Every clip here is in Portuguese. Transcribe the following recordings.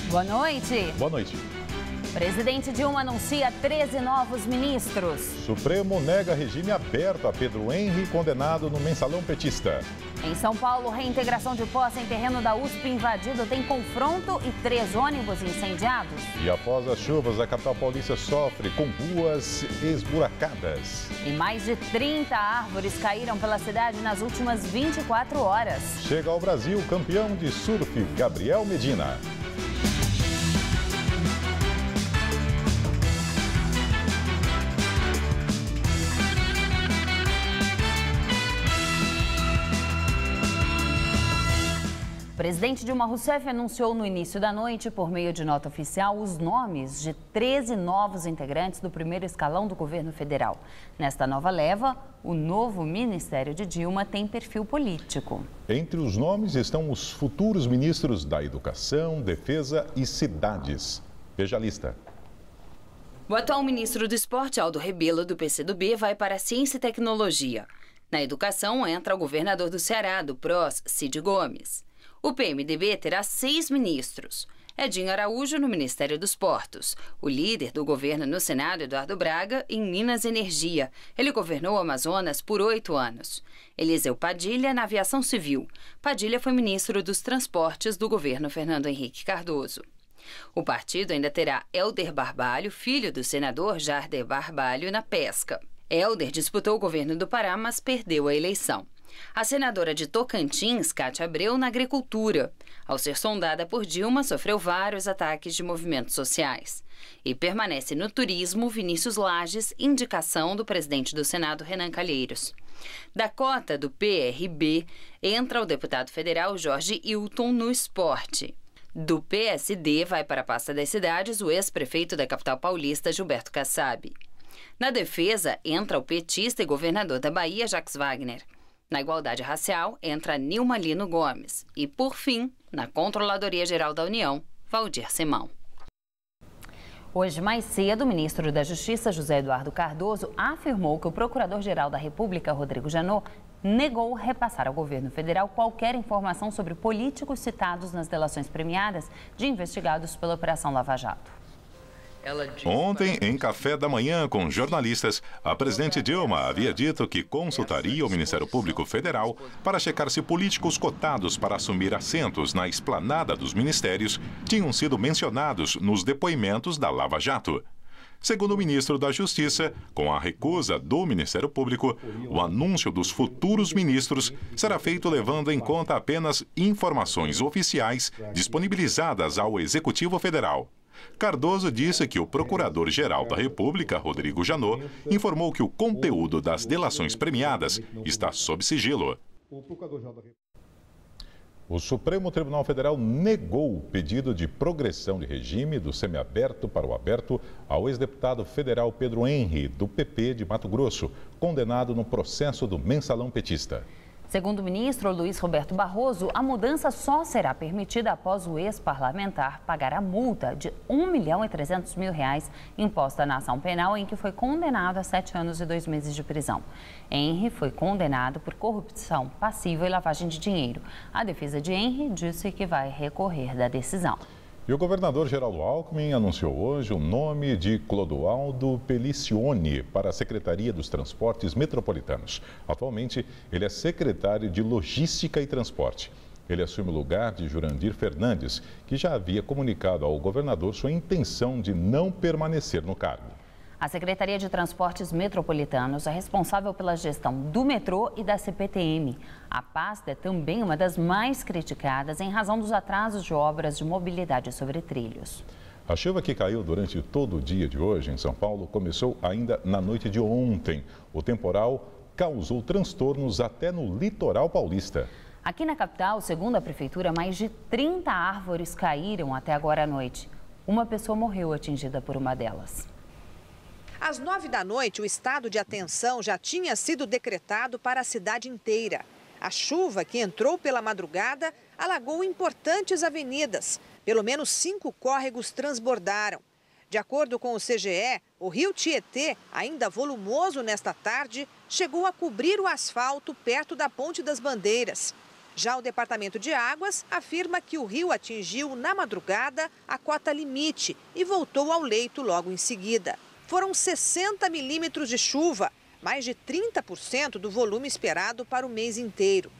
Boa noite. Boa noite. Presidente Dilma anuncia 13 novos ministros. Supremo nega regime aberto a Pedro Henry, condenado no mensalão petista. Em São Paulo, reintegração de posse em terreno da USP invadido tem confronto e 3 ônibus incendiados. E após as chuvas, a capital paulista sofre com ruas esburacadas. E mais de 30 árvores caíram pela cidade nas últimas 24 horas. Chega ao Brasil campeão de surf, Gabriel Medina. O presidente Dilma Rousseff anunciou no início da noite, por meio de nota oficial, os nomes de 13 novos integrantes do primeiro escalão do governo federal. Nesta nova leva, o novo Ministério de Dilma tem perfil político. Entre os nomes estão os futuros ministros da Educação, Defesa e Cidades. Veja a lista. O atual ministro do Esporte, Aldo Rebelo, do PCdoB, vai para a Ciência e Tecnologia. Na Educação, entra o governador do Ceará, do PROS, Cid Gomes. O PMDB terá 6 ministros. Edinho Araújo no Ministério dos Portos. O líder do governo no Senado, Eduardo Braga, em Minas e Energia. Ele governou o Amazonas por 8 anos. Eliseu Padilha na Aviação Civil. Padilha foi ministro dos Transportes do governo Fernando Henrique Cardoso. O partido ainda terá Helder Barbalho, filho do senador Jarder Barbalho, na Pesca. Helder disputou o governo do Pará, mas perdeu a eleição. A senadora de Tocantins, Cátia Abreu, na Agricultura. Ao ser sondada por Dilma, sofreu vários ataques de movimentos sociais. E permanece no Turismo, Vinícius Lages, indicação do presidente do Senado, Renan Calheiros. Da cota do PRB, entra o deputado federal Jorge Hilton no Esporte. Do PSD, vai para a pasta das cidades o ex-prefeito da capital paulista, Gilberto Kassab. Na Defesa, entra o petista e governador da Bahia, Jacques Wagner. Na Igualdade Racial, entra Nilma Lino Gomes. E, por fim, na Controladoria Geral da União, Valdir Simão. Hoje, mais cedo, o ministro da Justiça, José Eduardo Cardoso, afirmou que o procurador-geral da República, Rodrigo Janot, negou repassar ao governo federal qualquer informação sobre políticos citados nas delações premiadas de investigados pela Operação Lava Jato. Ontem, em café da manhã com jornalistas, a presidente Dilma havia dito que consultaria o Ministério Público Federal para checar se políticos cotados para assumir assentos na esplanada dos ministérios tinham sido mencionados nos depoimentos da Lava Jato. Segundo o ministro da Justiça, com a recusa do Ministério Público, o anúncio dos futuros ministros será feito levando em conta apenas informações oficiais disponibilizadas ao Executivo Federal. Cardoso disse que o Procurador-Geral da República, Rodrigo Janot, informou que o conteúdo das delações premiadas está sob sigilo. O Supremo Tribunal Federal negou o pedido de progressão de regime do semiaberto para o aberto ao ex-deputado federal Pedro Henry, do PP de Mato Grosso, condenado no processo do mensalão petista. Segundo o ministro Luiz Roberto Barroso, a mudança só será permitida após o ex-parlamentar pagar a multa de R$ 1.300.000 imposta na ação penal em que foi condenado a 7 anos e 2 meses de prisão. Henry foi condenado por corrupção passiva e lavagem de dinheiro. A defesa de Henry disse que vai recorrer da decisão. E o governador Geraldo Alckmin anunciou hoje o nome de Clodoaldo Pelicione para a Secretaria dos Transportes Metropolitanos. Atualmente, ele é secretário de Logística e Transporte. Ele assume o lugar de Jurandir Fernandes, que já havia comunicado ao governador sua intenção de não permanecer no cargo. A Secretaria de Transportes Metropolitanos é responsável pela gestão do metrô e da CPTM. A pasta é também uma das mais criticadas em razão dos atrasos de obras de mobilidade sobre trilhos. A chuva que caiu durante todo o dia de hoje em São Paulo começou ainda na noite de ontem. O temporal causou transtornos até no litoral paulista. Aqui na capital, segundo a prefeitura, mais de 30 árvores caíram até agora à noite. Uma pessoa morreu atingida por uma delas. Às 9 da noite, o estado de atenção já tinha sido decretado para a cidade inteira. A chuva, que entrou pela madrugada, alagou importantes avenidas. Pelo menos 5 córregos transbordaram. De acordo com o CGE, o rio Tietê, ainda volumoso nesta tarde, chegou a cobrir o asfalto perto da Ponte das Bandeiras. Já o Departamento de Águas afirma que o rio atingiu, na madrugada, a cota limite e voltou ao leito logo em seguida. Foram 60 milímetros de chuva, mais de 30% do volume esperado para o mês inteiro.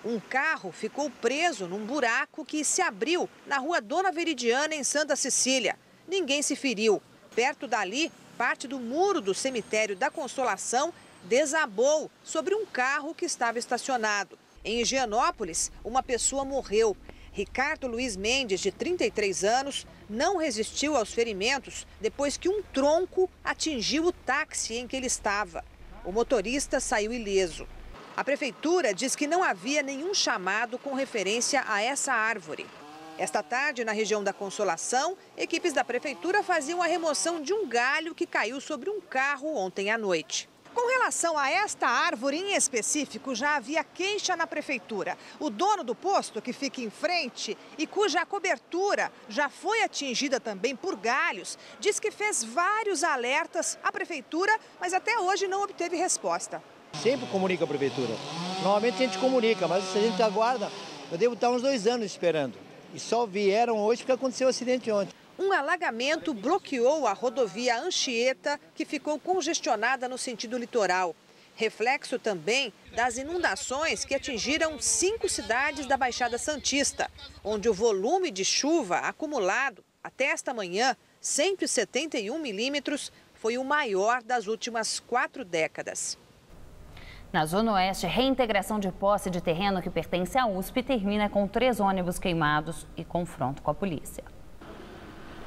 Um carro ficou preso num buraco que se abriu na rua Dona Veridiana, em Santa Cecília. Ninguém se feriu. Perto dali, parte do muro do cemitério da Consolação desabou sobre um carro que estava estacionado. Em Higienópolis, uma pessoa morreu. Ricardo Luiz Mendes, de 33 anos, não resistiu aos ferimentos depois que um tronco atingiu o táxi em que ele estava. O motorista saiu ileso. A prefeitura diz que não havia nenhum chamado com referência a essa árvore. Esta tarde, na região da Consolação, equipes da prefeitura faziam a remoção de um galho que caiu sobre um carro ontem à noite. Com relação a esta árvore em específico, já havia queixa na prefeitura. O dono do posto, que fica em frente e cuja cobertura já foi atingida também por galhos, diz que fez vários alertas à prefeitura, mas até hoje não obteve resposta. Sempre comunica a prefeitura. Normalmente a gente comunica, mas se a gente aguarda, eu devo estar uns 2 anos esperando. E só vieram hoje porque aconteceu o acidente ontem. Um alagamento bloqueou a rodovia Anchieta, que ficou congestionada no sentido litoral. Reflexo também das inundações que atingiram 5 cidades da Baixada Santista, onde o volume de chuva acumulado até esta manhã, 171 milímetros, foi o maior das últimas 4 décadas. Na Zona Oeste, reintegração de posse de terreno que pertence à USP termina com 3 ônibus queimados e confronto com a polícia.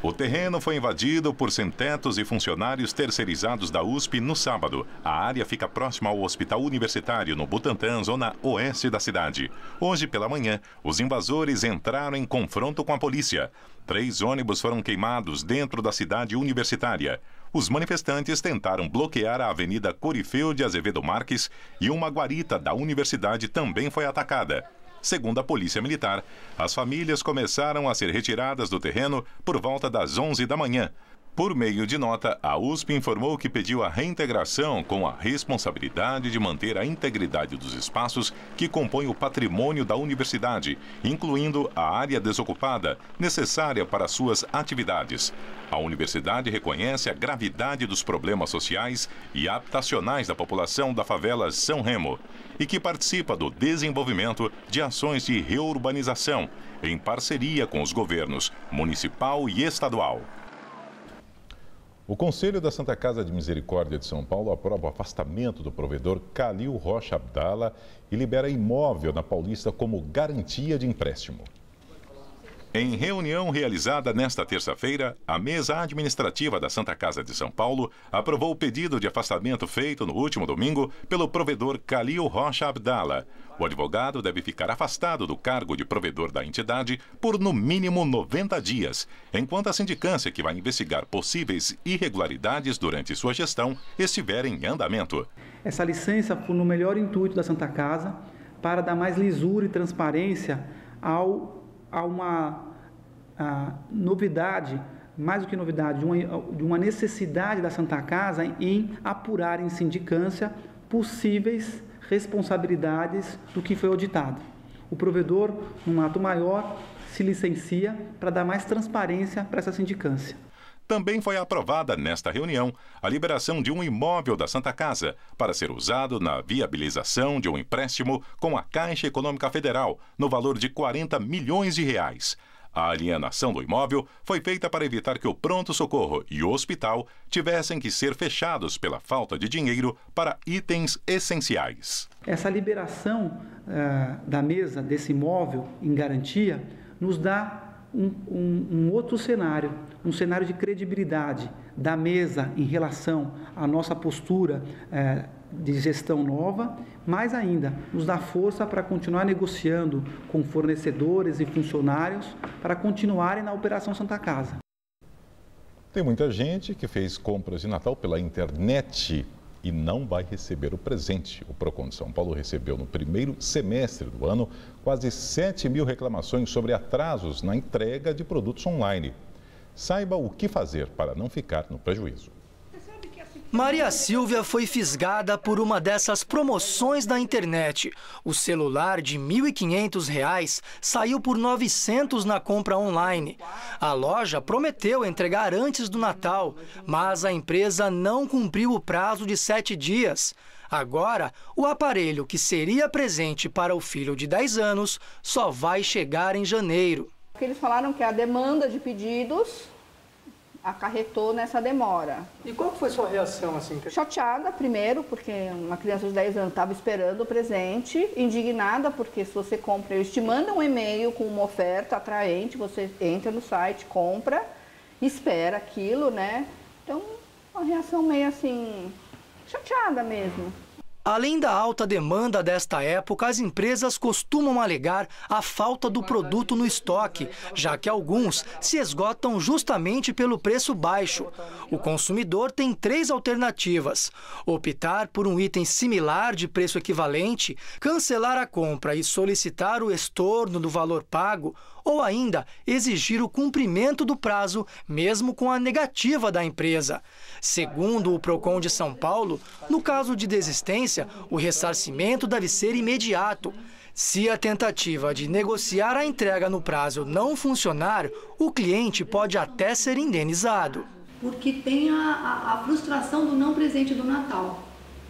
O terreno foi invadido por sem-tetos e funcionários terceirizados da USP no sábado. A área fica próxima ao Hospital Universitário, no Butantã, zona oeste da cidade. Hoje pela manhã, os invasores entraram em confronto com a polícia. 3 ônibus foram queimados dentro da cidade universitária. Os manifestantes tentaram bloquear a Avenida Corifeu de Azevedo Marques e uma guarita da universidade também foi atacada. Segundo a Polícia Militar, as famílias começaram a ser retiradas do terreno por volta das 11 da manhã. Por meio de nota, a USP informou que pediu a reintegração com a responsabilidade de manter a integridade dos espaços que compõem o patrimônio da universidade, incluindo a área desocupada necessária para suas atividades. A universidade reconhece a gravidade dos problemas sociais e habitacionais da população da favela São Remo e que participa do desenvolvimento de ações de reurbanização em parceria com os governos municipal e estadual. O Conselho da Santa Casa de Misericórdia de São Paulo aprova o afastamento do provedor Calil Rocha Abdala e libera imóvel na Paulista como garantia de empréstimo. Em reunião realizada nesta terça-feira, a mesa administrativa da Santa Casa de São Paulo aprovou o pedido de afastamento feito no último domingo pelo provedor Calil Rocha Abdala. O advogado deve ficar afastado do cargo de provedor da entidade por no mínimo 90 dias, enquanto a sindicância que vai investigar possíveis irregularidades durante sua gestão estiver em andamento. Essa licença foi no melhor intuito da Santa Casa para dar mais lisura e transparência a uma novidade, mais do que novidade, de uma necessidade da Santa Casa em apurar em sindicância possíveis responsabilidades do que foi auditado. O provedor, num ato maior, se licencia para dar mais transparência para essa sindicância. Também foi aprovada nesta reunião a liberação de um imóvel da Santa Casa para ser usado na viabilização de um empréstimo com a Caixa Econômica Federal no valor de 40 milhões de reais. A alienação do imóvel foi feita para evitar que o pronto-socorro e o hospital tivessem que ser fechados pela falta de dinheiro para itens essenciais. Essa liberação da mesa desse imóvel em garantia nos dá um outro cenário, um cenário de credibilidade da mesa em relação à nossa postura de gestão nova, mais ainda, nos dá força para continuar negociando com fornecedores e funcionários para continuarem na Operação Santa Casa. Tem muita gente que fez compras de Natal pela internet e não vai receber o presente. O Procon de São Paulo recebeu no primeiro semestre do ano quase 7 mil reclamações sobre atrasos na entrega de produtos online. Saiba o que fazer para não ficar no prejuízo. Maria Silvia foi fisgada por uma dessas promoções da internet. O celular de R$ 1.500 saiu por R$ 900 na compra online. A loja prometeu entregar antes do Natal, mas a empresa não cumpriu o prazo de 7 dias. Agora, o aparelho que seria presente para o filho de 10 anos só vai chegar em janeiro. Eles falaram que a demanda de pedidos acarretou nessa demora. E qual foi sua reação, assim? Chateada, primeiro, porque uma criança de 10 anos estava esperando o presente. Indignada, porque se você compra, eles te mandam um e-mail com uma oferta atraente, você entra no site, compra, espera aquilo, né? Então, uma reação meio assim, chateada mesmo. Além da alta demanda desta época, as empresas costumam alegar a falta do produto no estoque, já que alguns se esgotam justamente pelo preço baixo. O consumidor tem 3 alternativas: optar por um item similar de preço equivalente, cancelar a compra e solicitar o estorno do valor pago, ou ainda exigir o cumprimento do prazo, mesmo com a negativa da empresa. Segundo o Procon de São Paulo, no caso de desistência, o ressarcimento deve ser imediato. Se a tentativa de negociar a entrega no prazo não funcionar, o cliente pode até ser indenizado. Porque tem a frustração do não presente do Natal.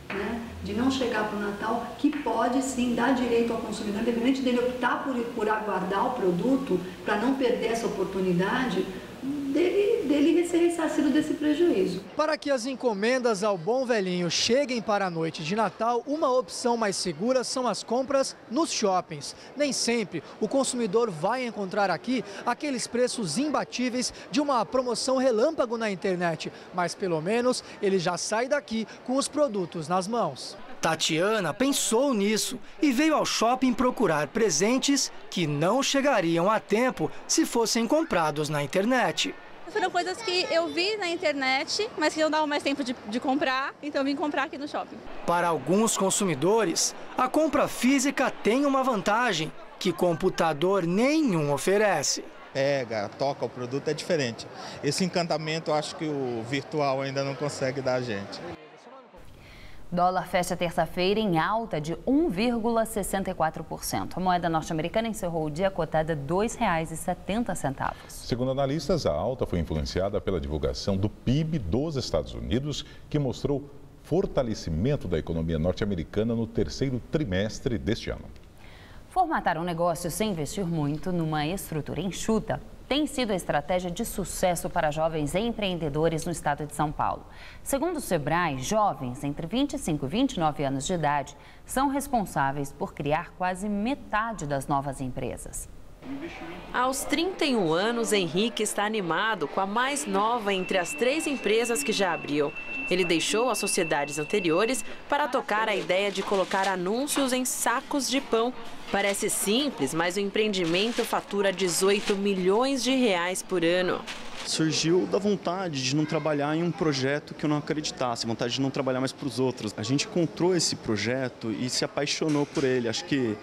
Né, de não chegar para o Natal, que pode sim dar direito ao consumidor, independente dele optar por aguardar o produto, para não perder essa oportunidade, dele ser ressarcido desse prejuízo. Para que as encomendas ao bom velhinho cheguem para a noite de Natal, uma opção mais segura são as compras nos shoppings. Nem sempre o consumidor vai encontrar aqui aqueles preços imbatíveis de uma promoção relâmpago na internet, mas pelo menos ele já sai daqui com os produtos nas mãos. Tatiana pensou nisso e veio ao shopping procurar presentes que não chegariam a tempo se fossem comprados na internet. Foram coisas que eu vi na internet, mas que não dava mais tempo de comprar, então eu vim comprar aqui no shopping. Para alguns consumidores, a compra física tem uma vantagem que computador nenhum oferece. Pega, toca o produto, é diferente. Esse encantamento eu acho que o virtual ainda não consegue dar a gente. Dólar fecha terça-feira em alta de 1,64%. A moeda norte-americana encerrou o dia cotada R$ 2,70. Segundo analistas, a alta foi influenciada pela divulgação do PIB dos Estados Unidos, que mostrou fortalecimento da economia norte-americana no terceiro trimestre deste ano. Formatar um negócio sem investir muito numa estrutura enxuta tem sido a estratégia de sucesso para jovens empreendedores no estado de São Paulo. Segundo o Sebrae, jovens entre 25 e 29 anos de idade são responsáveis por criar quase metade das novas empresas. Aos 31 anos, Henrique está animado com a mais nova entre as 3 empresas que já abriu. Ele deixou as sociedades anteriores para tocar a ideia de colocar anúncios em sacos de pão. Parece simples, mas o empreendimento fatura 18 milhões de reais por ano. Surgiu da vontade de não trabalhar em um projeto que eu não acreditasse, vontade de não trabalhar mais para os outros. A gente encontrou esse projeto e se apaixonou por ele. Acho que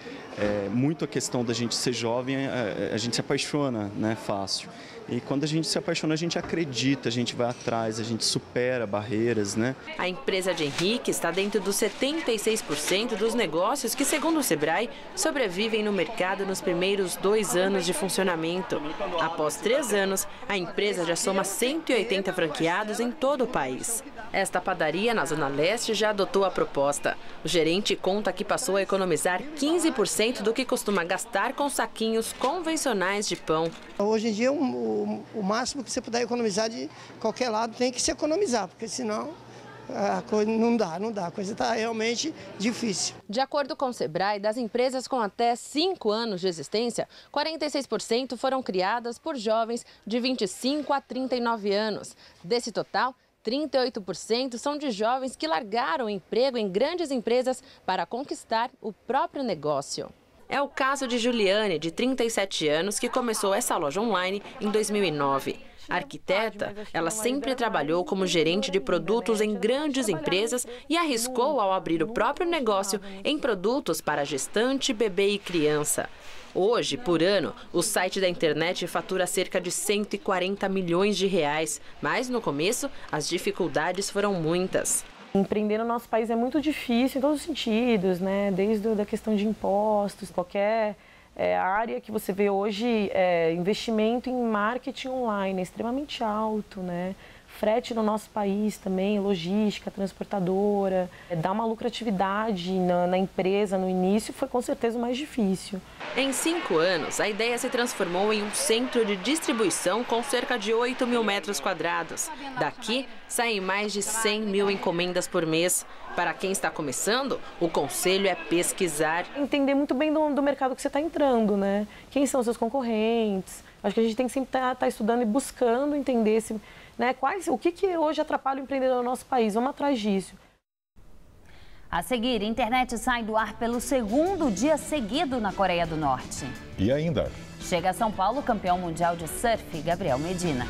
muito a questão da gente ser jovem, a gente se apaixona, né, fácil. E quando a gente se apaixona, a gente acredita, a gente vai atrás, a gente supera barreiras, né? A empresa de Henrique está dentro dos 76% dos negócios que, segundo o Sebrae, sobrevivem no mercado nos primeiros 2 anos de funcionamento. Após 3 anos, a empresa já soma 180 franqueados em todo o país. Esta padaria na Zona Leste já adotou a proposta. O gerente conta que passou a economizar 15% do que costuma gastar com saquinhos convencionais de pão. Hoje em dia, o máximo que você puder economizar de qualquer lado tem que se economizar, porque senão a coisa não dá, a coisa está realmente difícil. De acordo com o Sebrae, das empresas com até 5 anos de existência, 46% foram criadas por jovens de 25 a 39 anos. Desse total, 38% são de jovens que largaram o emprego em grandes empresas para conquistar o próprio negócio. É o caso de Juliane, de 37 anos, que começou essa loja online em 2009. Arquiteta, ela sempre trabalhou como gerente de produtos em grandes empresas e arriscou ao abrir o próprio negócio em produtos para gestante, bebê e criança. Hoje, por ano, o site da internet fatura cerca de 140 milhões de reais. Mas no começo, as dificuldades foram muitas. Empreender no nosso país é muito difícil em todos os sentidos, né? Desde a questão de impostos, qualquer área que você vê hoje, investimento em marketing online é extremamente alto, né? Frete no nosso país também, logística, transportadora, dar uma lucratividade na empresa no início foi com certeza o mais difícil. Em 5 anos, a ideia se transformou em um centro de distribuição com cerca de 8 mil metros quadrados. Daqui, saem mais de 100 mil encomendas por mês. Para quem está começando, o conselho é pesquisar. Entender muito bem do mercado que você está entrando, né? Quem são os seus concorrentes? Acho que a gente tem que sempre estar estudando e buscando entender o que hoje atrapalha o empreendedor no nosso país. Vamos atrás disso. A seguir, a internet sai do ar pelo 2º dia seguido na Coreia do Norte. E ainda... Chega a São Paulo, campeão mundial de surf, Gabriel Medina.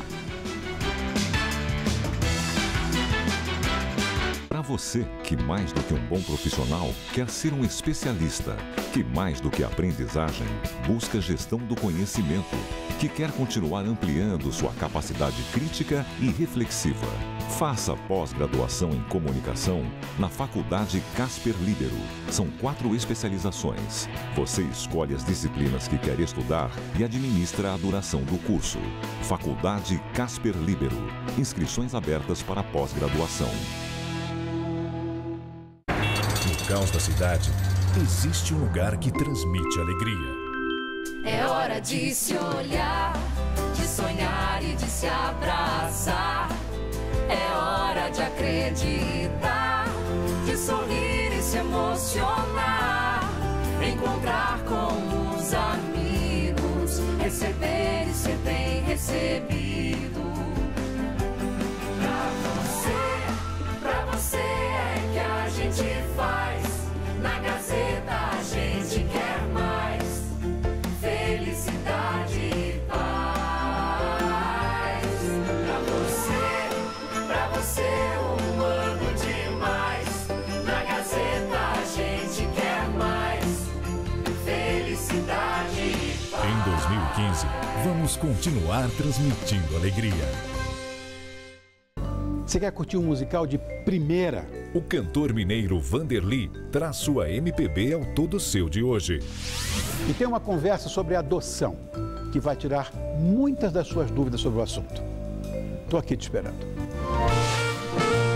Para você que mais do que um bom profissional quer ser um especialista, que mais do que aprendizagem busca gestão do conhecimento, que quer continuar ampliando sua capacidade crítica e reflexiva. Faça pós-graduação em comunicação na Faculdade Casper Libero. São 4 especializações. Você escolhe as disciplinas que quer estudar e administra a duração do curso. Faculdade Casper Libero. Inscrições abertas para pós-graduação. No caos da cidade, existe um lugar que transmite alegria. É hora de se olhar, de sonhar e de se abraçar. É hora de acreditar, de sorrir e se emocionar. Encontrar com os amigos, receber e ser bem recebido. Pra você é que a gente faz. Na Gazeta a gente quer mais. Felicidade e paz. Pra você um ano demais. Na Gazeta a gente quer mais. Felicidade e paz. Em 2015, vamos continuar transmitindo alegria. Você quer curtir um musical de primeira? O cantor mineiro Vanderly traz sua MPB ao Todo Seu de hoje. E tem uma conversa sobre adoção, que vai tirar muitas das suas dúvidas sobre o assunto. Estou aqui te esperando.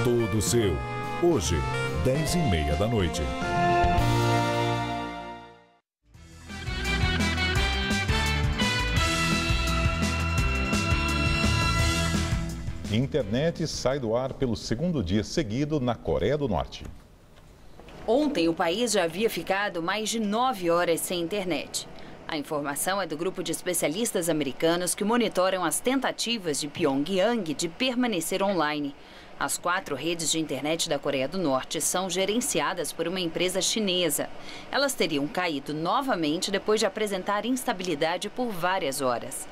Todo Seu, hoje, 10h30 da noite. Internet sai do ar pelo 2º dia seguido na Coreia do Norte. Ontem, o país já havia ficado mais de 9 horas sem internet. A informação é do grupo de especialistas americanos que monitoram as tentativas de Pyongyang de permanecer online. As 4 redes de internet da Coreia do Norte são gerenciadas por uma empresa chinesa. Elas teriam caído novamente depois de apresentar instabilidade por várias horas.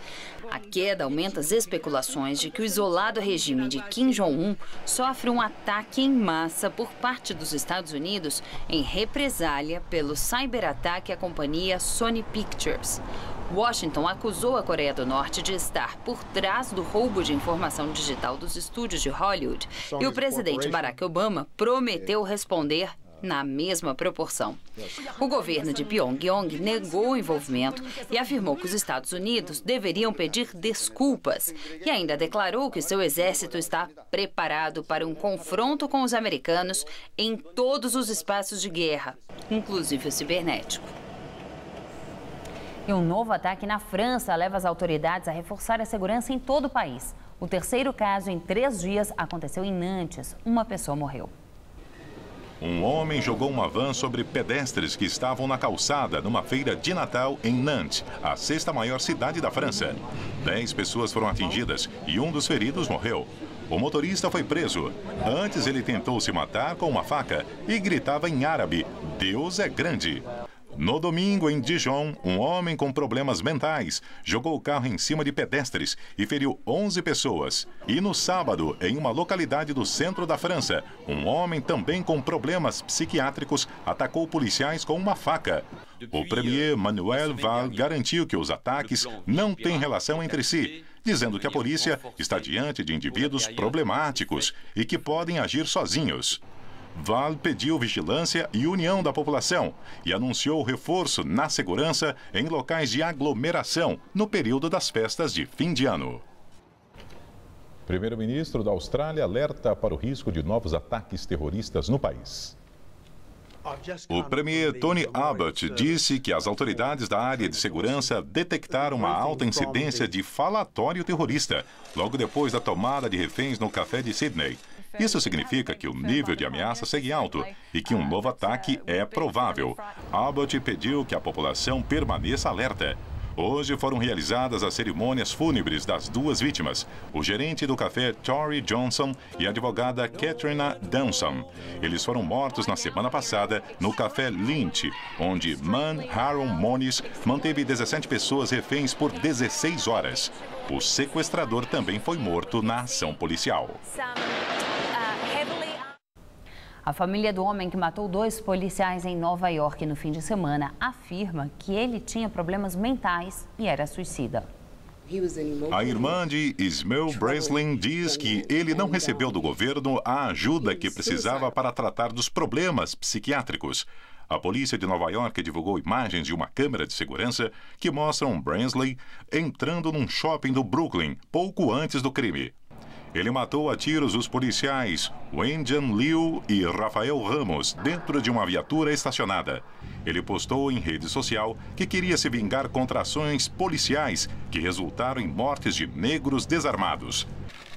A queda aumenta as especulações de que o isolado regime de Kim Jong-un sofre um ataque em massa por parte dos Estados Unidos em represália pelo cyberataque à companhia Sony Pictures. Washington acusou a Coreia do Norte de estar por trás do roubo de informação digital dos estúdios de Hollywood e o presidente Barack Obama prometeu responder na mesma proporção. O governo de Pyongyang negou o envolvimento e afirmou que os Estados Unidos deveriam pedir desculpas e ainda declarou que seu exército está preparado para um confronto com os americanos em todos os espaços de guerra, inclusive o cibernético. E um novo ataque na França leva as autoridades a reforçar a segurança em todo o país. O 3º caso em 3 dias aconteceu em Nantes. Uma pessoa morreu. Um homem jogou uma van sobre pedestres que estavam na calçada numa feira de Natal em Nantes, a 6ª maior cidade da França. 10 pessoas foram atingidas e um dos feridos morreu. O motorista foi preso. Antes ele tentou se matar com uma faca e gritava em árabe: "Deus é grande". No domingo, em Dijon, um homem com problemas mentais jogou o carro em cima de pedestres e feriu 11 pessoas. E no sábado, em uma localidade do centro da França, um homem também com problemas psiquiátricos atacou policiais com uma faca. O premier Manuel Valls garantiu que os ataques não têm relação entre si, dizendo que a polícia está diante de indivíduos problemáticos e que podem agir sozinhos. Valls pediu vigilância e união da população e anunciou reforço na segurança em locais de aglomeração no período das festas de fim de ano. Primeiro-ministro da Austrália alerta para o risco de novos ataques terroristas no país. O premier Tony Abbott disse que as autoridades da área de segurança detectaram uma alta incidência de falatório terrorista logo depois da tomada de reféns no café de Sydney. Isso significa que o nível de ameaça segue alto e que um novo ataque é provável. Abbott pediu que a população permaneça alerta. Hoje foram realizadas as cerimônias fúnebres das duas vítimas, o gerente do café Tory Johnson e a advogada Katrina Downson. Eles foram mortos na semana passada no café Lynch, onde Man Haron Moniz manteve 17 pessoas reféns por 16 horas. O sequestrador também foi morto na ação policial. A família do homem que matou 2 policiais em Nova York no fim de semana afirma que ele tinha problemas mentais e era suicida. A irmã de Ismael Breslin diz que ele não recebeu do governo a ajuda que precisava para tratar dos problemas psiquiátricos. A polícia de Nova York divulgou imagens de uma câmera de segurança que mostram Breslin entrando num shopping do Brooklyn pouco antes do crime. Ele matou a tiros os policiais Wendian Liu e Rafael Ramos dentro de uma viatura estacionada. Ele postou em rede social que queria se vingar contra ações policiais que resultaram em mortes de negros desarmados.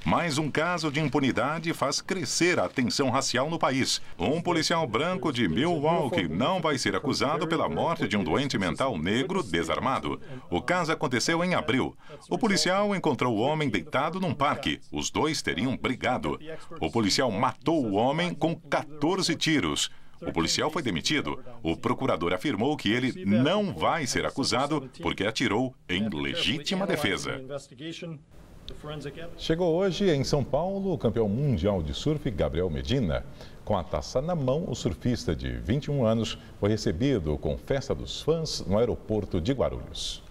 Mais um caso de impunidade faz crescer a tensão racial no país. Um policial branco de Milwaukee não vai ser acusado pela morte de um doente mental negro desarmado. O caso aconteceu em abril. O policial encontrou o homem deitado num parque. Os dois teriam brigado. O policial matou o homem com 14 tiros. O policial foi demitido. O procurador afirmou que ele não vai ser acusado porque atirou em legítima defesa. Chegou hoje em São Paulo o campeão mundial de surf, Gabriel Medina. Com a taça na mão, o surfista de 21 anos foi recebido com festa dos fãs no aeroporto de Guarulhos.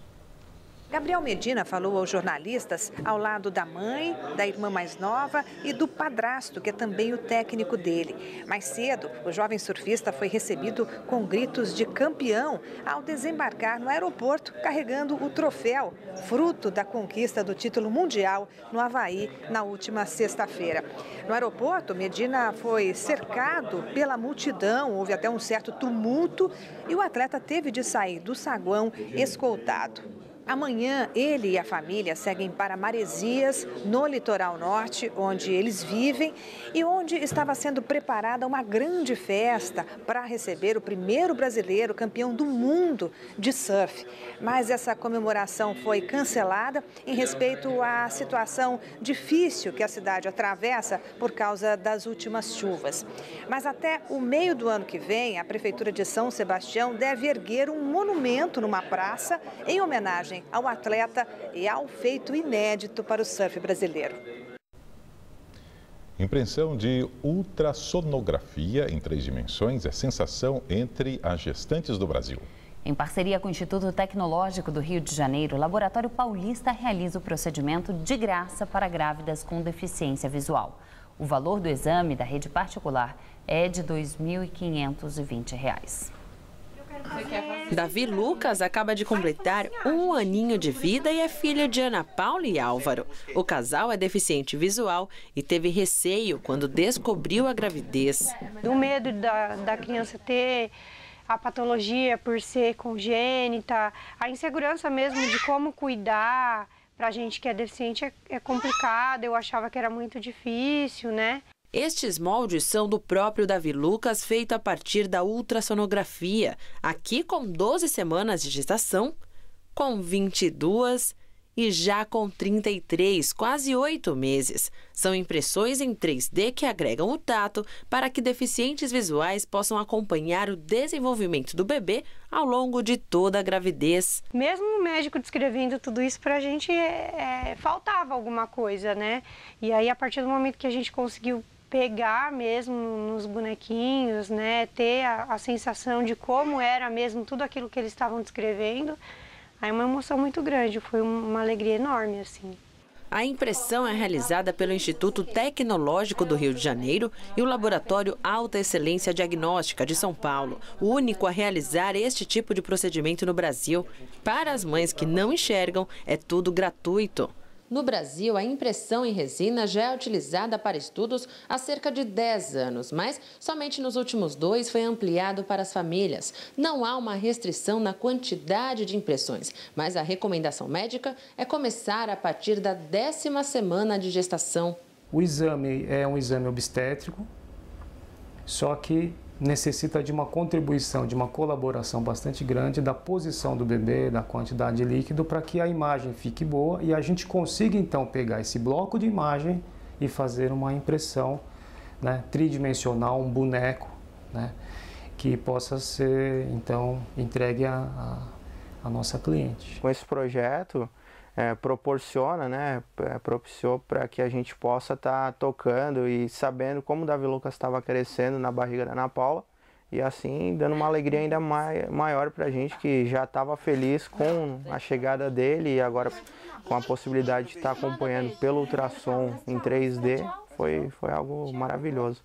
Gabriel Medina falou aos jornalistas ao lado da mãe, da irmã mais nova e do padrasto, que é também o técnico dele. Mais cedo, o jovem surfista foi recebido com gritos de campeão ao desembarcar no aeroporto, carregando o troféu, fruto da conquista do título mundial no Havaí na última sexta-feira. No aeroporto, Medina foi cercado pela multidão, houve até um certo tumulto e o atleta teve de sair do saguão escoltado. Amanhã, ele e a família seguem para Maresias, no litoral norte, onde eles vivem e onde estava sendo preparada uma grande festa para receber o primeiro brasileiro campeão do mundo de surf. Mas essa comemoração foi cancelada em respeito à situação difícil que a cidade atravessa por causa das últimas chuvas. Mas até o meio do ano que vem, a Prefeitura de São Sebastião deve erguer um monumento numa praça em homenagem ao atleta e ao feito inédito para o surf brasileiro. Impressão de ultrassonografia em 3 dimensões é sensação entre as gestantes do Brasil. Em parceria com o Instituto Tecnológico do Rio de Janeiro, o Laboratório Paulista realiza o procedimento de graça para grávidas com deficiência visual. O valor do exame da rede particular é de R$ 2.520. Davi Lucas acaba de completar 1 aninho de vida e é filho de Ana Paula e Álvaro. O casal é deficiente visual e teve receio quando descobriu a gravidez. O medo da criança ter a patologia por ser congênita, a insegurança mesmo de como cuidar. Pra gente que é deficiente é complicado, eu achava que era muito difícil, né? Estes moldes são do próprio Davi Lucas, feito a partir da ultrassonografia, aqui com 12 semanas de gestação, com 22 e já com 33, quase 8 meses. São impressões em 3D que agregam o tato para que deficientes visuais possam acompanhar o desenvolvimento do bebê ao longo de toda a gravidez. Mesmo o médico descrevendo tudo isso, para a gente faltava alguma coisa, né? E aí, a partir do momento que a gente conseguiu pegar mesmo nos bonequinhos, né, ter a sensação de como era mesmo tudo aquilo que eles estavam descrevendo, aí é uma emoção muito grande, foi uma alegria enorme, assim. A impressão é realizada pelo Instituto Tecnológico do Rio de Janeiro e o Laboratório Alta Excelência Diagnóstica de São Paulo, o único a realizar este tipo de procedimento no Brasil. Para as mães que não enxergam, é tudo gratuito. No Brasil, a impressão em resina já é utilizada para estudos há cerca de 10 anos, mas somente nos últimos 2 foi ampliado para as famílias. Não há uma restrição na quantidade de impressões, mas a recomendação médica é começar a partir da 10ª semana de gestação. O exame é um exame obstétrico, só que necessita de uma contribuição, de uma colaboração bastante grande da posição do bebê, da quantidade de líquido, para que a imagem fique boa e a gente consiga então pegar esse bloco de imagem e fazer uma impressão, né, tridimensional, um boneco, né, que possa ser então entregue à nossa cliente. Com esse projeto propiciou para que a gente possa estar tocando e sabendo como o Davi Lucas estava crescendo na barriga da Ana Paula e assim dando uma alegria ainda maior para a gente, que já estava feliz com a chegada dele e agora com a possibilidade de estar acompanhando pelo ultrassom em 3D, foi algo maravilhoso.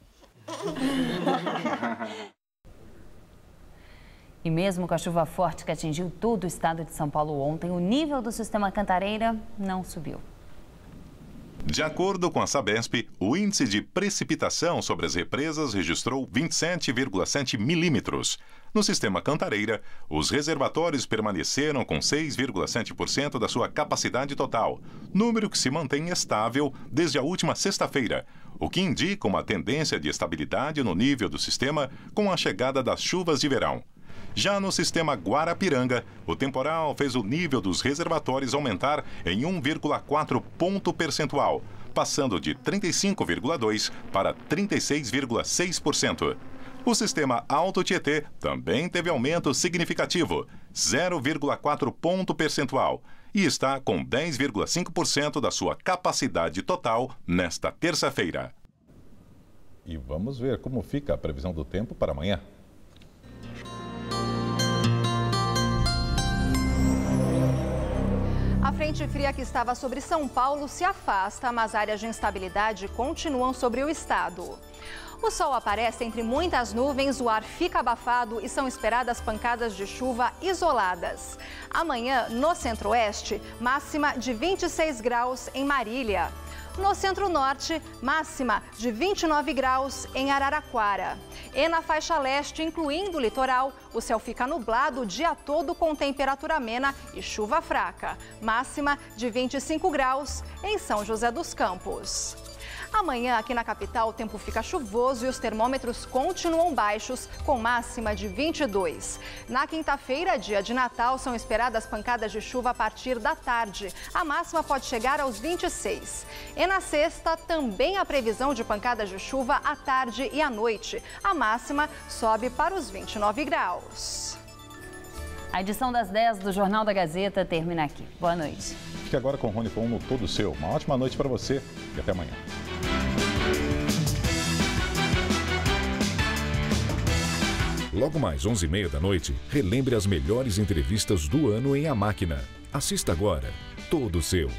E mesmo com a chuva forte que atingiu todo o estado de São Paulo ontem, o nível do sistema Cantareira não subiu. De acordo com a Sabesp, o índice de precipitação sobre as represas registrou 27,7 milímetros. No sistema Cantareira, os reservatórios permaneceram com 6,7% da sua capacidade total, número que se mantém estável desde a última sexta-feira, o que indica uma tendência de estabilidade no nível do sistema com a chegada das chuvas de verão. Já no sistema Guarapiranga, o temporal fez o nível dos reservatórios aumentar em 1,4 ponto percentual, passando de 35,2% para 36,6%. O sistema Alto Tietê também teve aumento significativo, 0,4 ponto percentual, e está com 10,5% da sua capacidade total nesta terça-feira. E vamos ver como fica a previsão do tempo para amanhã. A frente fria que estava sobre São Paulo se afasta, mas áreas de instabilidade continuam sobre o estado. O sol aparece entre muitas nuvens, o ar fica abafado e são esperadas pancadas de chuva isoladas. Amanhã, no centro-oeste, máxima de 26 graus em Marília. No centro-norte, máxima de 29 graus em Araraquara. E na faixa leste, incluindo o litoral, o céu fica nublado o dia todo com temperatura amena e chuva fraca. Máxima de 25 graus em São José dos Campos. Amanhã, aqui na capital, o tempo fica chuvoso e os termômetros continuam baixos, com máxima de 22. Na quinta-feira, dia de Natal, são esperadas pancadas de chuva a partir da tarde. A máxima pode chegar aos 26. E na sexta, também há previsão de pancadas de chuva à tarde e à noite. A máxima sobe para os 29 graus. A edição das 10 do Jornal da Gazeta termina aqui. Boa noite. Fique agora com o Rony Fon no Todo Seu. Uma ótima noite para você e até amanhã. Logo mais 11h30 da noite, relembre as melhores entrevistas do ano em A Máquina. Assista agora, Todo Seu.